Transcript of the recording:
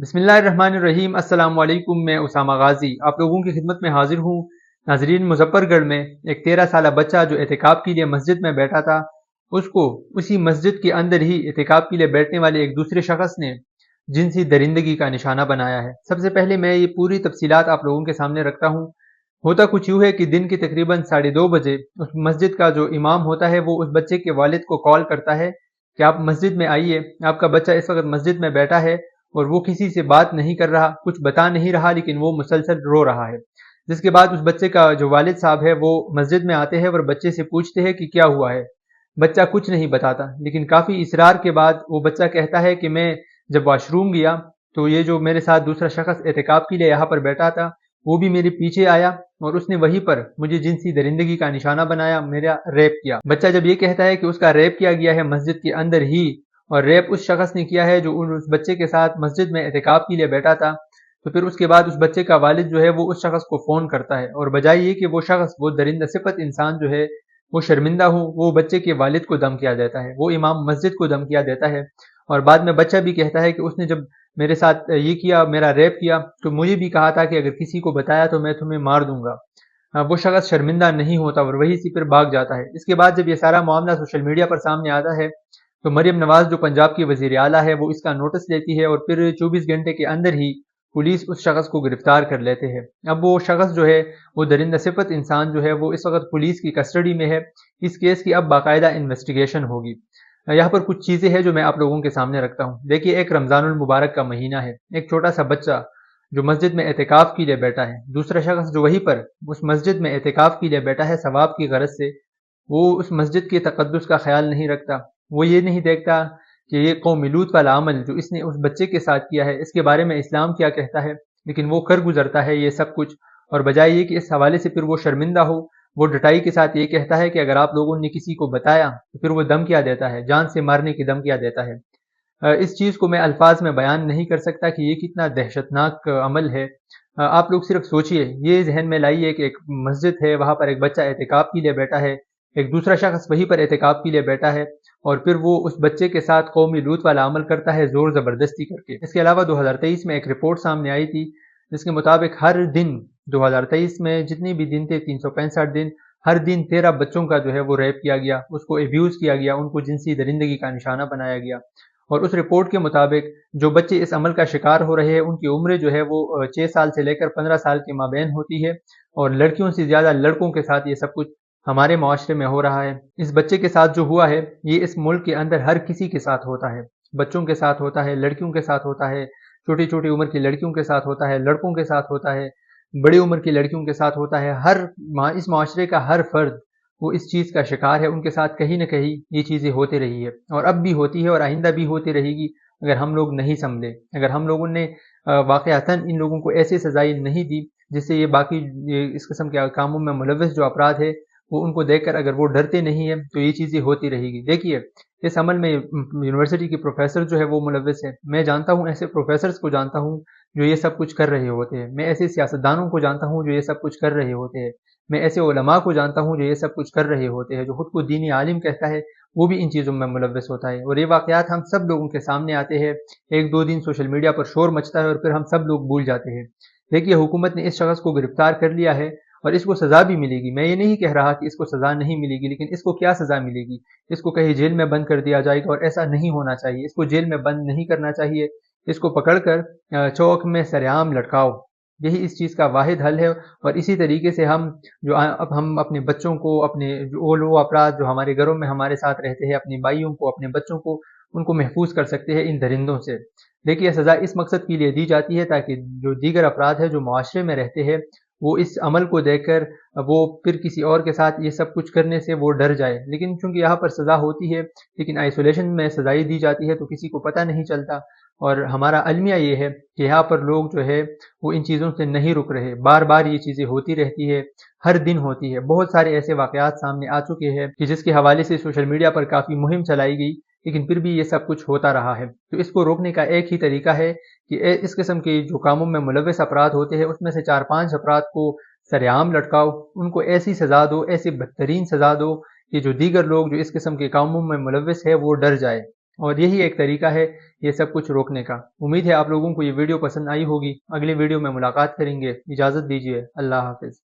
बिस्मिल्लाहिर्रहमानिर्रहीम। अस्सलाम वालेकुम। मैं उसामा गाजी आप लोगों की खिदमत में हाजिर हूँ। नाजरीन, मुजफ्फरगढ़ में एक 13 साल बच्चा जो एहतिकाफ के लिए मस्जिद में बैठा था, उसको उसी मस्जिद के अंदर ही एहतिकाफ के लिए बैठने वाले एक दूसरे शख्स ने जिनसी दरिंदगी का निशाना बनाया है। सबसे पहले मैं ये पूरी तफसीलात आप लोगों के सामने रखता हूँ। होता कुछ यूँ है कि दिन के तकरीबन 2:30 बजे उस मस्जिद का जो इमाम होता है वो उस बच्चे के वालिद को कॉल करता है कि आप मस्जिद में आइए, आपका बच्चा इस वक्त मस्जिद में बैठा है और वो किसी से बात नहीं कर रहा, कुछ बता नहीं रहा, लेकिन वो मुसलसल रो रहा है। जिसके बाद उस बच्चे का जो वालिद साहब है वो मस्जिद में आते हैं और बच्चे से पूछते हैं कि क्या हुआ है। बच्चा कुछ नहीं बताता, लेकिन काफ़ी इसरार के बाद वो बच्चा कहता है कि मैं जब वॉशरूम गया तो ये जो मेरे साथ दूसरा शख्स एहतिकाफ के लिए यहाँ पर बैठा था वो भी मेरे पीछे आया और उसने वहीं पर मुझे जिनसी दरिंदगी का निशाना बनाया, मेरा रेप किया। बच्चा जब ये कहता है कि उसका रेप किया गया है मस्जिद के अंदर ही, और रेप उस शख्स ने किया है जो उस बच्चे के साथ मस्जिद में एहतिकाफ के लिए बैठा था, तो फिर उसके बाद उस बच्चे का वालिद जो है वो उस शख्स को फ़ोन करता है और बजाय ये कि वो शख्स, वो दरिंदा सिफत इंसान जो है वो शर्मिंदा हो, वो बच्चे के वालिद को धमकिया देता है, वो इमाम मस्जिद को धमकिया देता है। और बाद में बच्चा भी कहता है कि उसने जब मेरे साथ ये किया, मेरा रेप किया, तो मुझे भी कहा था कि अगर किसी को बताया तो मैं तुम्हें मार दूंगा। वो शख्स शर्मिंदा नहीं होता और वहीं से फिर भाग जाता है। इसके बाद जब ये सारा मामला सोशल मीडिया पर सामने आता है तो मरियम नवाज जो पंजाब की वजीर आला है वो इसका नोटिस लेती है और फिर 24 घंटे के अंदर ही पुलिस उस शख्स को गिरफ्तार कर लेते हैं। अब वो शख्स जो है, वो दरिंदा सिफत इंसान जो है, वो इस वक्त पुलिस की कस्टडी में है। इस केस की अब बाकायदा इन्वेस्टिगेशन होगी। यहाँ पर कुछ चीज़ें हैं जो मैं आप लोगों के सामने रखता हूँ। देखिए, एक रमज़ानुल मुबारक का महीना है, एक छोटा सा बच्चा जो मस्जिद में एहतिकाफ के लिए बैठा है, दूसरा शख्स जो वहीं पर उस मस्जिद में एहतिकाफ के लिए बैठा है सवाब की गरज से, वो उस मस्जिद के तकद्दुस का ख्याल नहीं रखता। वो ये नहीं देखता कि ये कौम लूत वाला अमल जो इसने उस बच्चे के साथ किया है, इसके बारे में इस्लाम क्या कहता है, लेकिन वो कर गुजरता है ये सब कुछ। और बजाय ये कि इस हवाले से फिर वो शर्मिंदा हो, वो डटाई के साथ ये कहता है कि अगर आप लोगों ने किसी को बताया तो फिर वो धमकियाँ देता है, जान से मारने की धमकियाँ देता है। इस चीज़ को मैं अल्फाज में बयान नहीं कर सकता कि ये कितना दहशतनाक अमल है। आप लोग सिर्फ सोचिए, ये जहन में लाइए कि एक मस्जिद है, वहाँ पर एक बच्चा एहतिकाफ के लिए बैठा है, एक दूसरा शख्स वहीं पर एहतिकाफ के लिए बैठा है और फिर वो उस बच्चे के साथ कौमी लूत वाला अमल करता है ज़ोर ज़बरदस्ती करके। इसके अलावा 2023 में एक रिपोर्ट सामने आई थी जिसके मुताबिक हर दिन 2023 में जितने भी दिन थे, 365 दिन, हर दिन 13 बच्चों का जो है वो रेप किया गया, उसको एब्यूज़ किया गया, उनको जिनसी दरिंदगी का निशाना बनाया गया। और उस रिपोर्ट के मुताबिक जो बच्चे इस अमल का शिकार हो रहे हैं उनकी उम्र जो है वो 6 साल से लेकर 15 साल के माबैन होती है, और लड़कियों से ज़्यादा लड़कों के साथ ये सब कुछ हमारे माशरे में हो रहा है। इस बच्चे के साथ जो हुआ है ये इस मुल्क के अंदर हर किसी के साथ होता है, बच्चों के साथ होता है, लड़कियों के साथ होता है, छोटी छोटी उम्र की लड़कियों के साथ होता है, लड़कों के साथ होता है, बड़ी उम्र की लड़कियों के साथ होता है। इस माशरे का हर फर्द वो इस चीज़ का शिकार है, उनके साथ कहीं ना कहीं ये चीज़ें होती रही है और अब भी होती है और आइंदा भी होती रहेगी अगर हम लोग नहीं समझे, अगर हम लोगों ने वाक़यातन इन लोगों को ऐसी सजाएं नहीं दी जिससे ये इस किस्म के कामों में मुलव्वस जो अपराध है वो उनको देखकर अगर वो डरते नहीं है तो ये चीज़ें होती रहेगी। देखिए, इस अमल में यूनिवर्सिटी के प्रोफेसर जो है वो मुलव्वस है। मैं जानता हूँ, ऐसे प्रोफेसर्स को जानता हूँ जो ये सब कुछ कर रहे होते हैं। मैं ऐसे सियासतदानों को जानता हूँ जो ये सब कुछ कर रहे होते हैं। मैं ऐसे उलमा को जानता हूँ जो ये सब कुछ कर रहे होते हैं, जो खुद को दीनी आलिम कहता है वो भी इन चीज़ों में मुलव्वस होता है। और ये वाक़यात हम सब लोगों के सामने आते हैं, एक दो दिन सोशल मीडिया पर शोर मचता है और फिर हम सब लोग भूल जाते हैं। देखिए, हुकूमत ने इस शख्स को गिरफ्तार कर लिया है और इसको सज़ा भी मिलेगी। मैं ये नहीं कह रहा कि इसको सज़ा नहीं मिलेगी, लेकिन इसको क्या सज़ा मिलेगी? इसको कहीं जेल में बंद कर दिया जाएगा और ऐसा नहीं होना चाहिए। इसको जेल में बंद नहीं करना चाहिए, इसको पकड़कर चौक में सरेआम लटकाओ। यही इस चीज़ का वाहिद हल है। और इसी तरीके से अब हम अपने बच्चों को, अपने वो लोग अपराध जो हमारे घरों में हमारे साथ रहते हैं, अपनी भाइयों को, अपने बच्चों को, उनको महफूज कर सकते हैं इन दरिंदों से। देखिए, सज़ा इस मकसद के लिए दी जाती है ताकि जो दीगर अपराध है जो मुआशरे में रहते हैं वो इस अमल को देखकर वो फिर किसी और के साथ ये सब कुछ करने से वो डर जाए। लेकिन चूंकि यहाँ पर सज़ा होती है, लेकिन आइसोलेशन में सज़ाई दी जाती है तो किसी को पता नहीं चलता। और हमारा अलमिया ये है कि यहाँ पर लोग जो है वो इन चीज़ों से नहीं रुक रहे, बार बार ये चीज़ें होती रहती है, हर दिन होती है। बहुत सारे ऐसे वाक़यात सामने आ चुके हैं कि जिसके हवाले से सोशल मीडिया पर काफ़ी मुहिम चलाई गई, लेकिन फिर भी ये सब कुछ होता रहा है। तो इसको रोकने का एक ही तरीका है कि इस किस्म के जो कामों में मुलव्वस अपराध होते हैं उसमें से 4-5 अपराध को सरेआम लटकाओ, उनको ऐसी सज़ा दो, ऐसी बदतरीन सज़ा दो कि जो दीगर लोग जो इस किस्म के कामों में मुलव्वस है वो डर जाए اور یہی ایک طریقہ ہے یہ سب کچھ روکنے کا۔ امید ہے آپ لوگوں کو یہ ویڈیو پسند آئی ہوگی۔ اگلی ویڈیو میں ملاقات کریں گے، اجازت دیجیے، اللہ حافظ۔